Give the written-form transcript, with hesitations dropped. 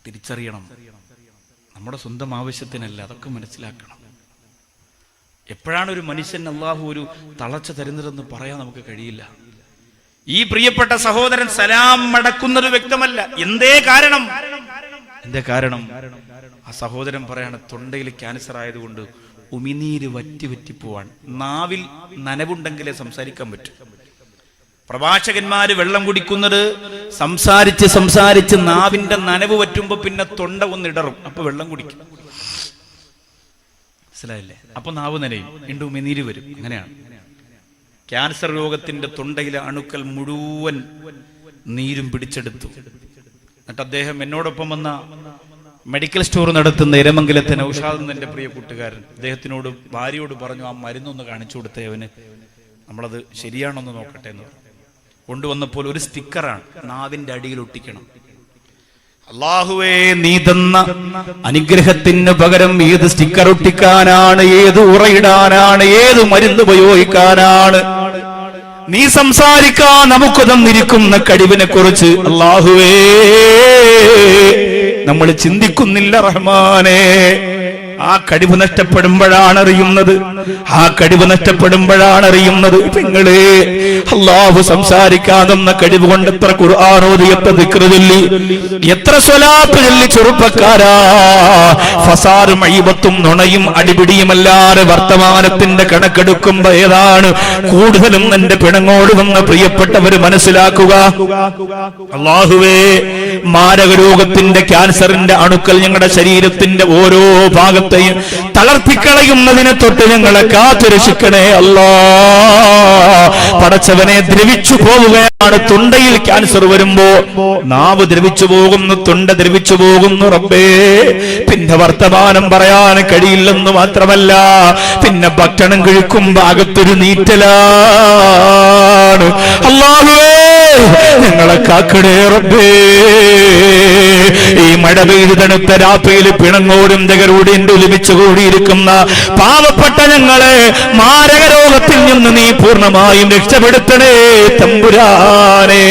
തിരിച്ചറിയണം. നമ്മുടെ സ്വന്തം ആവശ്യത്തിനല്ല, അതൊക്കെ മനസ്സിലാക്കണം. എപ്പോഴാണ് ഒരു മനുഷ്യൻ അള്ളാഹു ഒരു തളർച്ച തരുന്നതെന്ന് പറയാൻ നമുക്ക് കഴിയില്ല. ഈ പ്രിയപ്പെട്ട സഹോദരൻ സലാം മടക്കുന്നത് വ്യക്തമല്ല. എന്തേ കാരണം? ആ സഹോദരൻ പറയാണ്, തൊണ്ടയിൽ ക്യാൻസർ ആയതുകൊണ്ട് ഉമിനീര് വറ്റി പോവാൻ. നാവിൽ നനവുണ്ടെങ്കിലേ സംസാരിക്കാൻ പറ്റും. പ്രഭാഷകന്മാര് വെള്ളം കുടിക്കുന്നത് സംസാരിച്ച് നാവിന്റെ നനവ് പറ്റുമ്പോ പിന്നെ തൊണ്ട ഒന്നിടറും, അപ്പൊ വെള്ളം കുടിക്കും. മനസ്സിലായില്ലേ? അപ്പൊ നാവ് നനയും, വീണ്ടും ഉമിനീര് വരും. അങ്ങനെയാണ് ക്യാൻസർ രോഗത്തിന്റെ തൊണ്ടയിലെ അണുക്കൾ മുഴുവൻ നീരും പിടിച്ചെടുത്തു. എന്നിട്ട് അദ്ദേഹം എന്നോടൊപ്പം വന്ന മെഡിക്കൽ സ്റ്റോർ നടത്തുന്ന ഇരമംഗലത്തെ നൗഷാദ് എന്ന എൻ്റെ പ്രിയ കൂട്ടുകാരൻ, അദ്ദേഹത്തിനോട് ഭാര്യയോട് പറഞ്ഞു, ആ മരുന്നൊന്ന് കാണിച്ചു കൊടുത്തേ അവന്, നമ്മളത് ശരിയാണോന്ന് നോക്കട്ടെ എന്ന് പറഞ്ഞു. കൊണ്ടുവന്നപ്പോൾ ഒരു സ്റ്റിക്കറാണ്, നാവിന്റെ അടിയിൽ ഒട്ടിക്കണം. അല്ലാഹുവേ, നീ തന്ന അനുഗ്രഹത്തിന് പകരം ഏത് സ്റ്റിക്കർ ഒട്ടിക്കാനാണ്, ഏത് ഉറയിടാനാണ്, ഏത് മരുന്ന് ഉപയോഗിക്കാനാണ്? നീ സംസാരിക്കാൻ നമുക്ക് തന്നിരിക്കുന്ന കഴിവിനെ കുറിച്ച് അല്ലാഹുവേ നമ്മൾ ചിന്തിക്കുന്നില്ല റഹ്മാനേ. ആ കഴിവ് നഷ്ടപ്പെടുമ്പോഴാണ് അറിയുന്നത്. നിങ്ങളെ അല്ലാഹു സംസാരിക്കാതെന്ന കഴിവ് കൊണ്ട് എത്ര ഖുർആൻ ഓതി, എത്ര ദിക്ർ ചൊല്ലി, എത്ര സ്വലാത്ത് ചൊല്ലി ചെറുപ്പക്കാരാ. ഫസാറും അയ്ബത്തും നുണയും അടിപിടിയുമല്ലാതെ വർത്തമാനത്തിന്റെ കണക്കെടുക്കുമ്പോ ഏതാണ് കൂടുതലും എന്റെ പിണങ്ങോട് വന്ന പ്രിയപ്പെട്ടവര് മനസ്സിലാക്കുക. അല്ലാഹുവേ, മാരക രോഗത്തിന്റെ ക്യാൻസറിന്റെ അണുക്കൾ ഞങ്ങളുടെ ശരീരത്തിന്റെ ഓരോ ഭാഗത്ത് തളർത്തിക്കളയുന്നതിനെ തൊട്ട് ഞങ്ങളെ കാത്തുരക്ഷിക്കണേ അല്ലാ. പടച്ചവനെ, ദ്രവിച്ചു പോവുകയാണ്. തൊണ്ടയിൽ ക്യാൻസർ വരുമ്പോ നാവ് ദ്രവിച്ചു പോകുന്നു, തൊണ്ട ദ്രവിച്ചു പോകുന്നു റബ്ബേ. പിന്നെ വർത്തമാനം പറയാൻ കഴിയില്ലെന്ന് മാത്രമല്ല, പിന്നെ ഭക്ഷണം കഴിക്കുമ്പോ അകത്തൊരു നീറ്റലാണ്. അല്ലാഹുവേ, ഞങ്ങളെ കാക്കണേ റബ്ബേ. ഈ മഴ പെയ്ത് തണുത്ത രാത്രിയിൽ പിണങ്ങോടും തകരോടും ഒരുമിച്ച് കൂടിയിരിക്കുന്ന പാവപ്പെട്ട ഞങ്ങളെ മാരക രോഗത്തിൽ നിന്ന് നീ പൂർണ്ണമായും രക്ഷപ്പെടുത്തണേ തമ്പുരാനേ.